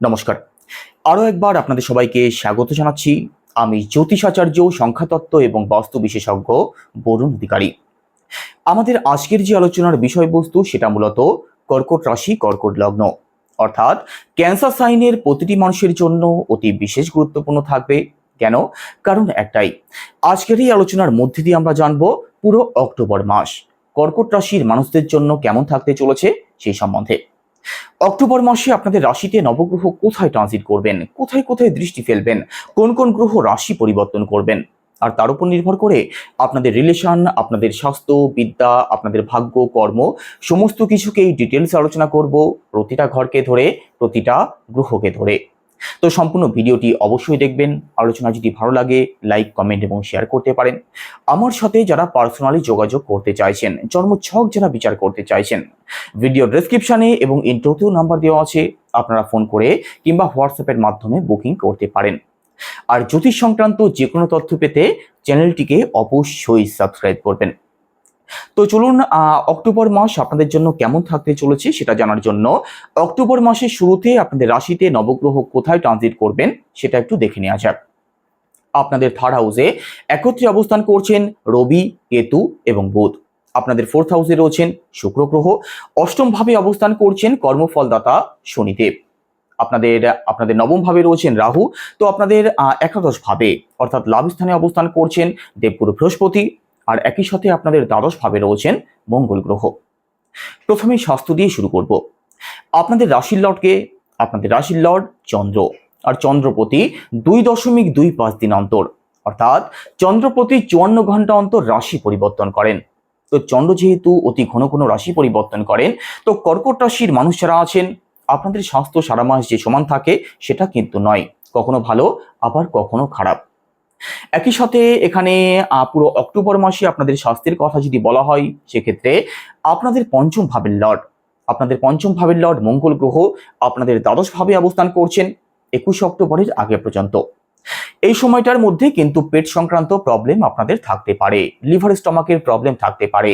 নমস্কার। আরও একবার আপনাদের সবাইকে স্বাগত জানাচ্ছি। আমি জ্যোতিষাচার্য, সংখ্যাতত্ত্ব এবং বাস্তু বিশেষজ্ঞ বরুণ অধিকারী। আমাদের আজকের যে আলোচনার বিষয়বস্তু সেটা মূলত কর্কট রাশি, কর্কট লগ্ন, অর্থাৎ ক্যান্সার সাইনের প্রতিটি মানুষের জন্য অতি বিশেষ গুরুত্বপূর্ণ থাকবে। কেন? কারণ একটাই, আজকের এই আলোচনার মধ্যে দিয়ে আমরা জানবো পুরো অক্টোবর মাস কর্কট রাশির মানুষদের জন্য কেমন থাকতে চলেছে সেই সম্বন্ধে। অক্টোবর মাসে আপনাদের রাশিতে নবগ্রহ কোথায় ট্রানজিট করবেন, কোথায় কোথায় দৃষ্টি ফেলবেন, কোন কোন গ্রহ রাশি পরিবর্তন করবেন, আর তার উপর নির্ভর করে আপনাদের রিলেশন, আপনাদের স্বাস্থ্য, বিদ্যা, আপনাদের ভাগ্য, কর্ম সমস্ত কিছুকেই ডিটেলস আলোচনা করব, প্রতিটা ঘরকে ধরে, প্রতিটা গ্রহকে ধরে। তো সম্পূর্ণ ভিডিওটি অবশ্যই দেখবেন। আলোচনা যদি ভালো লাগে লাইক, কমেন্ট এবং শেয়ার করতে পারেন। আমার সাথে যারা পার্সোনালি যোগাযোগ করতে চাইছেন, জন্মছক যারা বিচার করতে চাইছেন, ভিডিও ডেসক্রিপশনে এবং ইন্ট্রোতেও নাম্বার দেওয়া আছে, আপনারা ফোন করে কিংবা হোয়াটসঅ্যাপের মাধ্যমে বুকিং করতে পারেন। আর জ্যোতিষ সংক্রান্ত যে কোনো তথ্য পেতে চ্যানেলটিকে অবশ্যই সাবস্ক্রাইব করবেন। তো চলুন, অক্টোবর মাস আপনাদের জন্য কেমন থাকতে চলেছে সেটা জানার জন্য অক্টোবর মাসের শুরুতে আপনাদের রাশিতে নবগ্রহ কোথায় ট্রানজিট করবেন সেটা একটু দেখে নেওয়া যাক। আপনাদের থার্ড হাউসে একত্রে অবস্থান করছেন রবি, কেতু এবং বুধ। আপনাদের ফোর্থ হাউসে রয়েছেন শুক্র গ্রহ। অষ্টম ভাবে অবস্থান করছেন কর্মফলদাতা শনিদেব। আপনাদের নবম ভাবে রয়েছেন রাহু। তো আপনাদের একাদশ ভাবে অর্থাৎ লাভ স্থানে অবস্থান করছেন দেবগুরু বৃহস্পতি। আর একই সাথে আপনাদের দ্বাদশ ভাবে রয়েছেন মঙ্গল গ্রহ। প্রথমে স্বাস্থ্য দিয়ে শুরু করব। আপনাদের রাশির লর্ডকে, আপনাদের রাশির লর্ড চন্দ্র, আর চন্দ্রপতি 2.25 দিন অন্তর, অর্থাৎ চন্দ্রপতি 54 ঘন্টা অন্তর রাশি পরিবর্তন করেন। তো চন্দ্র যেহেতু অতি ঘন ঘন রাশি পরিবর্তন করেন, তো কর্কট রাশির মানুষ যারা আছেন আপনাদের স্বাস্থ্য সারা মাস যে সমান থাকে সেটা কিন্তু নয়, কখনো ভালো আবার কখনো খারাপ। একই সাথে এখানে পুরো অক্টোবর মাসে আপনাদের স্বাস্থ্যের কথা যদি বলা হয় সেক্ষেত্রে আপনাদের পঞ্চম ভাবের লর্ড মঙ্গল গ্রহ আপনাদের দ্বাদশ ভাবে অবস্থান করছেন 21 অক্টোবরের আগে পর্যন্ত। এই সময়টার মধ্যে কিন্তু পেট সংক্রান্ত প্রবলেম আপনাদের থাকতে পারে, লিভার স্টমাকের প্রবলেম থাকতে পারে।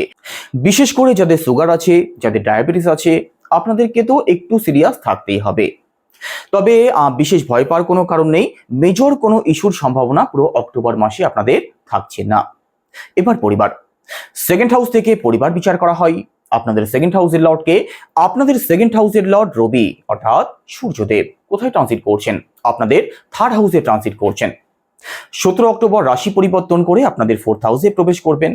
বিশেষ করে যাদের সুগার আছে, যাদের ডায়াবেটিস আছে, আপনাদেরকে তো একটু সিরিয়াস থাকতেই হবে। তবে বিশেষ ভয় পাওয়ার কোনো কারণ নেই, মেজর কোনো ইস্যুর সম্ভাবনা পুরো অক্টোবর মাসে আপনাদের থাকছে না। এবার পরিবার, সেকেন্ড হাউস থেকে পরিবার বিচার করা হয়। আপনাদের সেকেন্ড হাউসের লর্ডকে, আপনাদের সেকেন্ড হাউসের লর্ড রবি অর্থাৎ সূর্যদেব কোথায় ট্রানজিট করছেন? আপনাদের থার্ড হাউসে ট্রানজিট করছেন। 17 অক্টোবর রাশি পরিবর্তন করে আপনাদের ফোর্থ হাউসে প্রবেশ করবেন।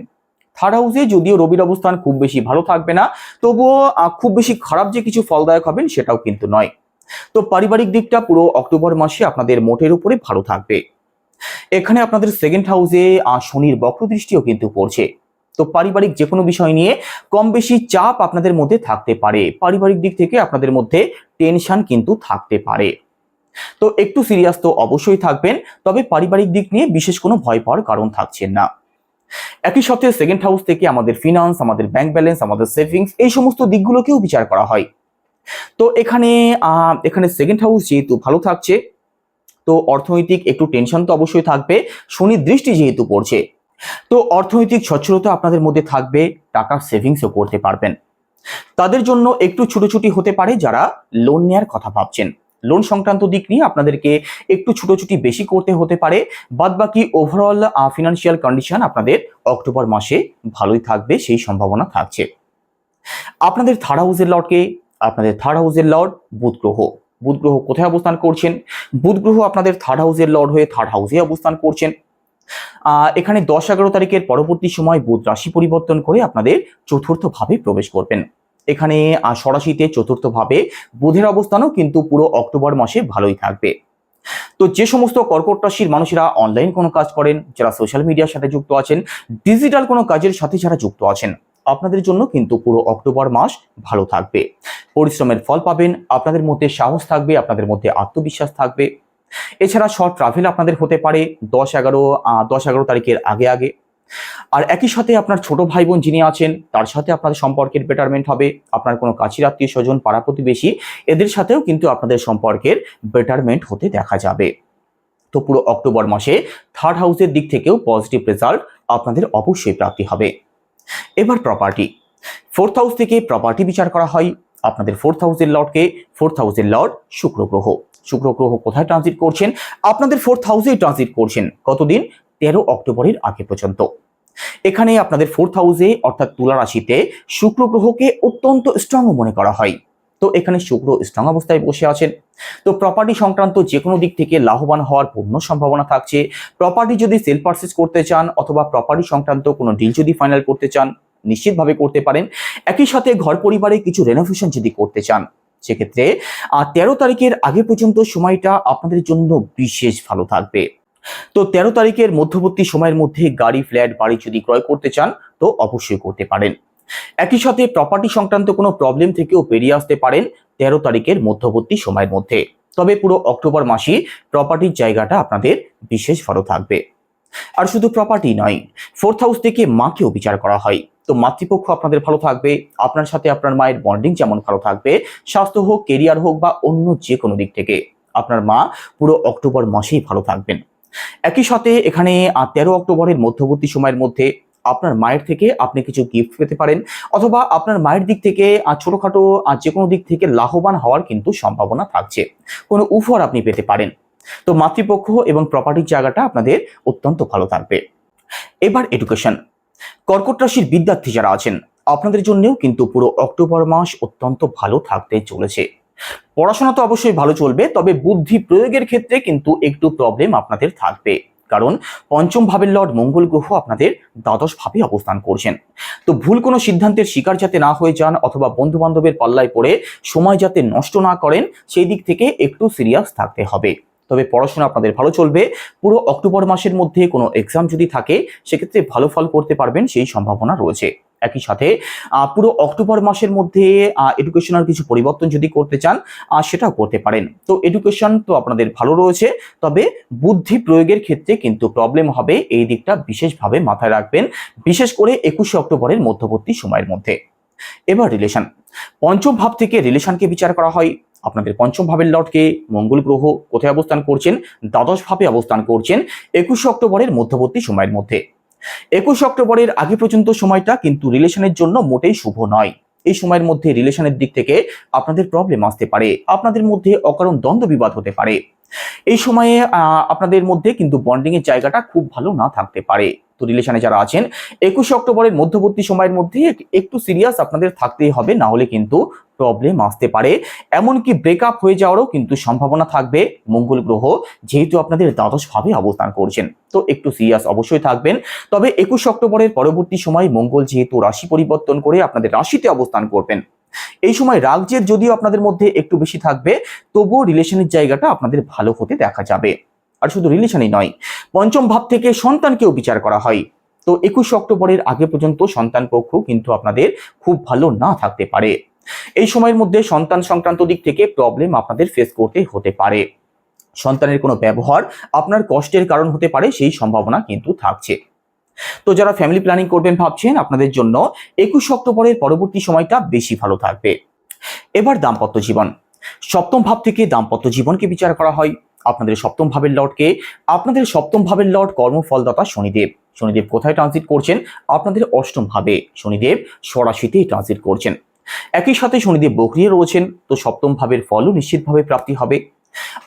থার্ড হাউসে যদিও রবির অবস্থান খুব বেশি ভালো থাকবে না, তবুও খুব বেশি খারাপ যে কিছু ফলদায়ক হবেন সেটাও কিন্তু নয়। তো পারিবারিক দিকটা পুরো অক্টোবর মাসে আপনাদের মোটের উপরে ভালো থাকবে। এখানে আপনাদের সেকেন্ড হাউসে শনির বক্র দৃষ্টিও কিন্তু পড়ছে। তো পারিবারিক যে কোনো বিষয় নিয়ে কম বেশি চাপ আপনাদের মধ্যে থাকতে পারে, পারিবারিক দিক থেকে আপনাদের মধ্যে টেনশন কিন্তু থাকতে পারে। তো একটু সিরিয়াস তো অবশ্যই থাকবেন, তবে পারিবারিক দিক নিয়ে বিশেষ কোনো ভয় পাওয়ার কারণ থাকছে না। একই সাথে সেকেন্ড হাউস থেকে আমাদের ফিনান্স, আমাদের ব্যাংক ব্যালেন্স, আমাদের সেভিংস এই সমস্ত দিকগুলোকেও বিচার করা হয়। তো এখানে সেকেন্ড হাউস যেহেতু ভালো থাকছে, তো অর্থনৈতিক একটু টেনশন তো অবশ্যই থাকবে, শনির দৃষ্টি যেহেতু পড়ছে। তো অর্থনৈতিক সচ্ছলতা আপনাদের মধ্যে থাকবে, টাকা সেভিংসও করতে পারবেন। তাদের জন্য একটু ছুটোছুটি হতে পারে যারা লোন নেওয়ার কথা ভাবছেন। লোন সংক্রান্ত দিক নিয়ে আপনাদেরকে একটু ছুটোছুটি বেশি করতে হতে পারে। বাদবাকি ওভারঅল ফিনান্সিয়াল কন্ডিশন আপনাদের অক্টোবর মাসে ভালোই থাকবে, সেই সম্ভাবনা থাকছে। আপনাদের থার্ড হাউসের লর্ডকে, আপনাদের থার্ড হাউসের লর্ড বুধ গ্রহ। বুধ গ্রহ কোথায় অবস্থান করছেন? বুধ গ্রহ আপনাদের থার্ড হাউসের লর্ড হয়ে থার্ড হাউসে অবস্থান করছেন। এখানে 10-11 তারিখের পরবর্তী সময় বুধ রাশি পরিবর্তন করে আপনাদের চতুর্থ ভাবে প্রবেশ করবেন। এখানে সরাসরিতে চতুর্থ ভাবে বুধের অবস্থানও কিন্তু পুরো অক্টোবর মাসে ভালোই থাকবে। তো যে সমস্ত কর্কট রাশির মানুষেরা অনলাইন কোনো কাজ করেন, যারা সোশ্যাল মিডিয়ার সাথে যুক্ত আছেন, ডিজিটাল কোনো কাজের সাথে যারা যুক্ত আছেন, আপনাদের জন্য কিন্তু পুরো অক্টোবর মাস ভালো থাকবে। পরিশ্রমের ফল পাবেন, আপনাদের মধ্যে সাহস থাকবে, আপনাদের মধ্যে আত্মবিশ্বাস থাকবে। এছাড়া শর্ট ট্রাভেল আপনাদের হতে পারে 10-11 তারিখের আগে আগে। আর একই সাথে আপনার ছোট ভাই বোন যিনি আছেন তার সাথে আপনাদের সম্পর্কের বেটারমেন্ট হবে। আপনার কোনো কাছের আত্মীয় স্বজন, পাড়া প্রতিবেশী এদের সাথেও কিন্তু আপনাদের সম্পর্কের বেটারমেন্ট হতে দেখা যাবে। তো পুরো অক্টোবর মাসে থার্ড হাউসের দিক থেকেও পজিটিভ রেজাল্ট আপনাদের অবশ্যই প্রাপ্তি হবে। এবার প্রপার্টি, ফোর্থ হাউস থেকে প্রপার্টি বিচার করা হয়। আপনাদের ফোর্থ হাউসের লর্ডকে, ফোর্থ হাউসের লর্ড শুক্র গ্রহ। শুক্র গ্রহ কোথায় ট্রানজিট করছেন? আপনাদের 4th হাউসে ট্রানজিট করছেন। কতদিন? 13 অক্টোবরের আগে পর্যন্ত। এখানে আপনাদের 4th হাউসে অর্থাৎ তুলা রাশিতে শুক্র গ্রহকে অত্যন্ত স্ট্রং মনে করা হয়। তো এখানে শুক্র স্ট্রং অবস্থায় বসে আছেন। তো প্রপার্টি সংক্রান্ত যে কোনো দিক থেকে লাভবান হওয়ার পূর্ণ সম্ভাবনা থাকছে। প্রপার্টি যদি সেল পারচেজ করতে চান অথবা প্রপার্টি সংক্রান্ত কোনো ডিল যদি ফাইনাল করতে চান, নিশ্চিতভাবে করতে পারেন। একই সাথে ঘর পরিবারে কিছু রেনোভেশন যদি করতে চান, সেক্ষেত্রে 13 তারিখের আগে পর্যন্ত সময়টা আপনাদের জন্য বিশেষ ভালো থাকবে। তো 13 তারিখের মধ্যবর্তী সময়ের মধ্যে গাড়ি, ফ্ল্যাট, বাড়ি যদি ক্রয় করতে চান তো অবশ্যই করতে পারেন। একই সাথে প্রপার্টি সংক্রান্ত কোনো প্রবলেম থেকেও বেরিয়ে আসতে পারেন 13 তারিখের মধ্যবর্তী সময়ের মধ্যে। তবে পুরো অক্টোবর মাসই প্রপার্টির জায়গাটা আপনাদের বিশেষ ভালো থাকবে। আর শুধু প্রপার্টি নয়, 4th হাউস থেকে মাকেও বিচার করা হয়। তো মাতৃপক্ষ আপনাদের ভালো থাকবে, আপনার সাথে আপনার মায়ের বন্ডিং যেমন ভালো থাকবে, স্বাস্থ্য হোক, কেরিয়ার হোক বা অন্য যে কোনো দিক থেকে আপনার মা পুরো অক্টোবর মাসেই ভালো থাকবেন। একই সাথে এখানে 13 অক্টোবরের মধ্যবর্তী সময়ের মধ্যে আপনার মায়ের থেকে আপনি কিছু গিফট পেতে পারেন অথবা আপনার মায়ের দিক থেকে ছোটখাটো যে কোনো দিক থেকে লাভবান হওয়ার কিন্তু সম্ভাবনা থাকছে। কোনো উপহার আপনি পেতে পারেন। তো মাতৃপক্ষ এবং প্রপার্টির জায়গাটা আপনাদের অত্যন্ত ভালো থাকবে। এবার এডুকেশন। কর্কট রাশির বিদ্যার্থী যারা আছেন, আপনাদের জন্যও কিন্তু পুরো অক্টোবর মাস অত্যন্ত ভালো থাকতে চলেছে। পড়াশোনা তো অবশ্যই ভালো চলবে, তবে বুদ্ধি প্রয়োগের ক্ষেত্রে কিন্তু একটু প্রবলেম আপনাদের থাকবে। কারণ পঞ্চম ভাবের লর্ড মঙ্গল গ্রহ আপনাদের দ্বাদশ ভাবে অবস্থান করছেন। তো ভুল কোনো সিদ্ধান্তের শিকার যাতে না হয়ে যান অথবা বন্ধু বান্ধবের পাল্লায় পড়ে সময় যাতে নষ্ট না করেন, সেই দিক থেকে একটু সিরিয়াস থাকতে হবে। তবে পড়াশোনা আপনাদের ভালো চলবে। পুরো অক্টোবর মাসের মধ্যে কোনো এক্সাম যদি থাকে, সেক্ষেত্রে ভালো ফল করতে পারবেন, সেই সম্ভাবনা রয়েছে। একই সাথে পুরো অক্টোবর মাসের মধ্যে এডুকেশনাল কিছু পরিবর্তন যদি করতে চান, সেটাও করতে পারেন। তো এডুকেশন তো আপনাদের ভালো রয়েছে, তবে বুদ্ধি প্রয়োগের ক্ষেত্রে কিন্তু প্রবলেম হবে, এই দিকটা বিশেষভাবে মাথায় রাখবেন, বিশেষ করে 21শে অক্টোবরের মধ্যবর্তী সময়ের মধ্যে। এবার রিলেশন। পঞ্চম ভাব থেকে রিলেশনকে বিচার করা হয়। আপনাদের পঞ্চম ভাবের লর্ডকে মঙ্গল গ্রহ কোথায় অবস্থান করছেন? দ্বাদশ ভাবে অবস্থান করছেন 21শে অক্টোবরের মধ্যবর্তী সময়ের মধ্যে। 21 অক্টোবরের আগে পর্যন্ত সময়টা কিন্তু রিলেশনের জন্য মোটেই শুভ নয়। এই সময়ের মধ্যে রিলেশনের দিক থেকে আপনাদের প্রবলেম আসতে পারে, আপনাদের মধ্যে অকারণ দ্বন্দ্ব বিবাদ হতে পারে। এই সময়ে আপনাদের মধ্যে কিন্তু বন্ডিং এর জায়গাটা খুব ভালো না থাকতে পারে। তো রিলেশনে যারা আছেন 21শে অক্টোবরের মধ্যবর্তী সময়ের মধ্যে একটু সিরিয়াস আপনাদের থাকতেই হবে, না হলে কিন্তু প্রবলেম আসতে পারে। এমনকি ব্রেকআপ হয়ে যাওয়ারও কিন্তু সম্ভাবনা থাকবে, মঙ্গল গ্রহ যেহেতু আপনাদের দ্বাদশ ভাবে অবস্থান করছেন। তো একটু সিরিয়াস অবশ্যই থাকবেন। তবে 21 অক্টোবরের পরবর্তী সময় মঙ্গল যেহেতু রাশি পরিবর্তন করে আপনাদের রাশিতে অবস্থান করবেন, এই সময় রাগ জেদ যদিও আপনাদের মধ্যে একটু বেশি থাকবে, তবুও রিলেশনের জায়গাটা আপনাদের ভালো হতে দেখা যাবে। আর শুধু রিলেশনই নয়, পঞ্চম ভাব থেকে সন্তানকেও বিচার করা হয়। তো 21 অক্টোবরের আগে পর্যন্ত সন্তান পক্ষ কিন্তু আপনাদের খুব ভালো না থাকতে পারে। এই সময়ের মধ্যে সন্তান সংক্রান্ত দিক থেকে প্রবলেম আপনাদের ফেস করতে হতে পারে। সন্তানের কোনো ব্যবহার আপনার কষ্টের কারণ হতে পারে, সেই সম্ভাবনা কিন্তু থাকছে। তো যারা ফ্যামিলি প্ল্যানিং করবেন ভাবছেন, আপনাদের জন্য 21 অক্টোবরের পরবর্তী সময়টা বেশি ভালো থাকবে। এবার দাম্পত্য জীবন। সপ্তম ভাব থেকে দাম্পত্য জীবনকে বিচার করা হয়। আপনাদের সপ্তম ভাবের লর্ডকে, আপনাদের সপ্তম ভাবের লর্ড কর্মফলদাতা শনিদেব। শনিদেব কোথায় ট্রানজিট করছেন? আপনাদের অষ্টম ভাবে শনিদেব স্বরাশিতেই ট্রানজিট করছেন। একই সাথে শনিদেব বক্রিয় রয়েছেন, তো সপ্তম ভাবের ফলও নিশ্চিতভাবে প্রাপ্তি হবে।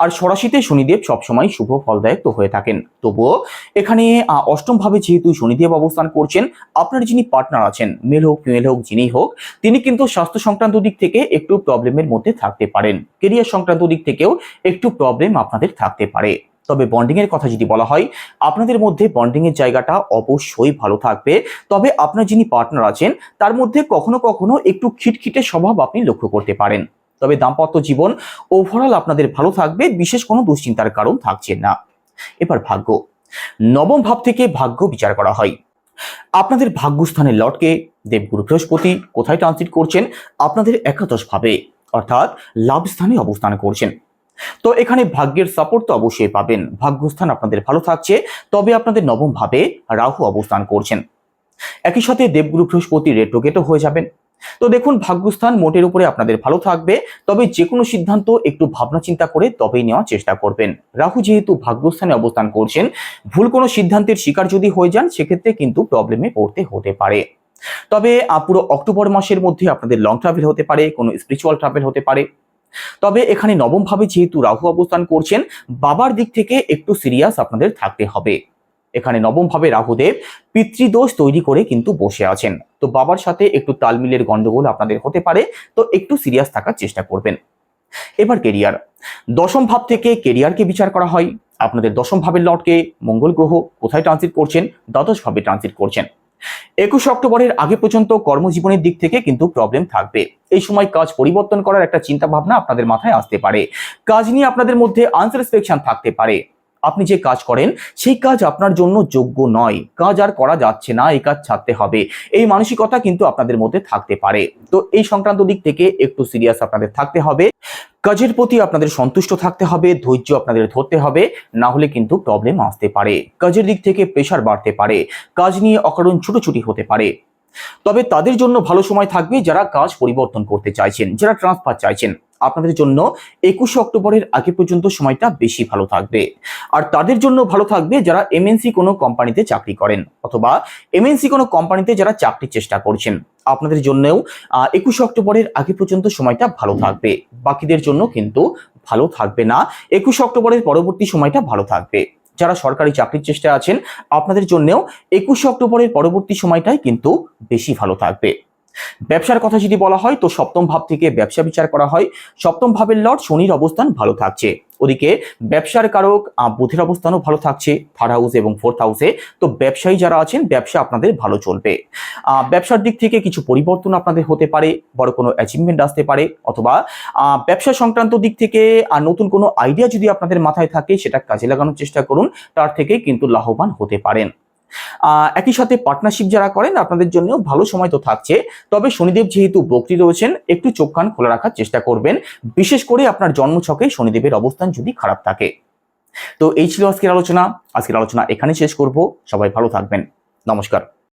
আর স্বরাশিতে শনিদেব সবসময় শুভ ফলদায়ক তো হয়ে থাকেন। তবুও এখানে অষ্টম ভাবে যেহেতু শনিদেব অবস্থান করছেন, আপনার যিনি পার্টনার আছেন, মেল হোক ফিমেল হোক যিনিই হোক, তিনি কিন্তু স্বাস্থ্য সংক্রান্ত দিক থেকে একটু প্রবলেমের মধ্যে থাকতে পারেন। কেরিয়ার সংক্রান্ত দিক থেকেও একটু প্রবলেম আপনাদের থাকতে পারে। তবে বন্ডিং এর কথা যদি বলা হয়, আপনাদের মধ্যে বন্ডিং এর জায়গাটা অবশ্যই ভালো থাকবে। তবে আপনার যিনি পার্টনার আছেন, তার মধ্যে কখনো কখনো একটু খিটখিটে স্বভাব আপনি লক্ষ্য করতে পারেন। তবে দাম্পত্য জীবন ওভারঅল আপনাদের ভালো থাকবে, বিশেষ কোনো দুশ্চিন্তার কারণ থাকছে না। এবার ভাগ্য। নবম ভাব থেকে ভাগ্য বিচার করা হয়। আপনাদের ভাগ্যস্থানের লর্ডকে দেবগুরু বৃহস্পতি কোথায় ট্রানজিট করছেন? আপনাদের একাদশ ভাবে অর্থাৎ লাভ স্থানে অবস্থান করছেন। তো এখানে ভাগ্যের সাপোর্ট তো অবশ্যই পাবেন, ভাগ্যস্থান আপনাদের ভালো থাকছে। তবে আপনাদের নবম ভাবে রাহু অবস্থান করছেন। একই সাথে দেবগুরু বৃহস্পতি রেট্রোগেটও হয়ে যাবেন। তো দেখুন, ভাগ্যস্থান মোটের উপরে আপনাদের ভালো থাকবে, তবে যে কোনো সিদ্ধান্ত একটু ভাবনা চিন্তা করে তবেই নেওয়ার চেষ্টা করবেন। রাহু যেহেতু ভাগ্যস্থানে অবস্থান করছেন, ভুল কোনো সিদ্ধান্তের শিকার যদি হয়ে যান, সেক্ষেত্রে কিন্তু প্রবলেমে পড়তে হতে পারে। তবে পুরো অক্টোবর মাসের মধ্যে আপনাদের লং ট্রাভেল হতে পারে, কোনো স্পিরিচুয়াল ট্রাভেল হতে পারে। তবে এখানে নবম ভাবে যেহেতু রাহু অবস্থান করছেন, বাবার দিক থেকে একটু সিরিয়াস আপনাদের থাকতে হবে। এখানে নবম ভাবে রাহুদেব পিতৃদোষ তৈরি করে কিন্তু বসে আছেন, তো বাবার সাথে একটু তালমিলের গন্ডগোল আপনাদের হতে পারে, তো একটু সিরিয়াস থাকার চেষ্টা করবেন। এবার কেরিয়ার, দশম ভাব থেকে কেরিয়ারকে বিচার করা হয়। আপনাদের দশম ভাবের লর্ডকে মঙ্গল গ্রহ কোথায় ট্রানজিট করছেন? দ্বাদশ ভাবে ট্রানজিট করছেন। 21 অক্টোবরের আগে পর্যন্ত কর্মজীবনের দিক থেকে কিন্তু প্রবলেম থাকবে। এই সময় কাজ পরিবর্তন করার একটা চিন্তা ভাবনা আপনাদের মাথায় আসতে পারে। কাজ নিয়ে আপনাদের মধ্যে আনস্যাটিসফ্যাকশন থাকতে পারে। আপনি যে কাজ করেন সেই কাজ আপনার জন্য যোগ্য নয়, কাজ আর করা যাচ্ছে না, এই কাজ ছাড়তে হবে, এই মানসিকতা কিন্তু আপনাদের মধ্যে থাকতে পারে। তো এই সংক্রান্ত দিক থেকে একটু সিরিয়াস আপনাদের থাকতে হবে। কাজের প্রতি আপনাদের সন্তুষ্ট থাকতে হবে, ধৈর্য আপনাদের ধরতে হবে, না হলে কিন্তু প্রবলেম আসতে পারে। কাজের দিক থেকে প্রেশার বাড়তে পারে, কাজ নিয়ে অকারণ ছুটোছুটি হতে পারে। তবে তাদের জন্য ভালো সময় থাকবে যারা কাজ পরিবর্তন করতে চাইছেন, যারা ট্রান্সফার চাইছেন। আপনাদের জন্য 21 অক্টোবরের আগে পর্যন্ত সময়টা বেশি ভালো থাকবে। আর তাদের জন্য ভালো থাকবে যারা এমএনসি কোনো কোম্পানিতে চাকরি করেন, অথবা এমএনসি কোনো কোম্পানিতে যারা চাকরির চেষ্টা করছেন। আপনাদের জন্যও 21 অক্টোবরের আগে পর্যন্ত সময়টা ভালো থাকবে। বাকিদের জন্য কিন্তু ভালো থাকবে না। 21 অক্টোবরের পরবর্তী সময়টা ভালো থাকবে। যারা সরকারি চাকরির চেষ্টায় আছেন, আপনাদের জন্যও 21 অক্টোবরের পরবর্তী সময়টাই কিন্তু বেশি ভালো থাকবে। ব্যবসার কথা যদি বলা হয়, তো সপ্তম ভাব থেকে ব্যবসা বিচার করা হয়। সপ্তম ভাবের লর্ড শনির অবস্থান ভালো থাকছে, ওদিকে ব্যবসার কারক বুধের অবস্থানও ভালো থাকছে, থার্ড হাউস এবং ফোর্থ হাউসে। তো ব্যবসায়ী যারা আছেন, ব্যবসা আপনাদের ভালো চলবে। ব্যবসার দিক থেকে কিছু পরিবর্তন আপনাদের হতে পারে, বড় কোনো অ্যাচিভমেন্ট আসতে পারে, অথবা ব্যবসা সংক্রান্ত দিক থেকে নতুন কোনো আইডিয়া যদি আপনাদের মাথায় থাকে, সেটা কাজে লাগানোর চেষ্টা করুন, তার থেকে কিন্তু লাভবান হতে পারেন। একই সাথে পার্টনারশিপ যারা করেন, আপনাদের জন্য ভালো সময় তো থাকছে। তবে শনিদেব যেহেতু বক্রী রয়েছেন, একটু চোখ কান খোলা রাখার চেষ্টা করবেন, বিশেষ করে আপনার জন্মছকে শনিদেবের অবস্থান যদি খারাপ থাকে। তো এই ছিল আজকের আলোচনা। এখানে শেষ করব। সবাই ভালো থাকবেন। নমস্কার।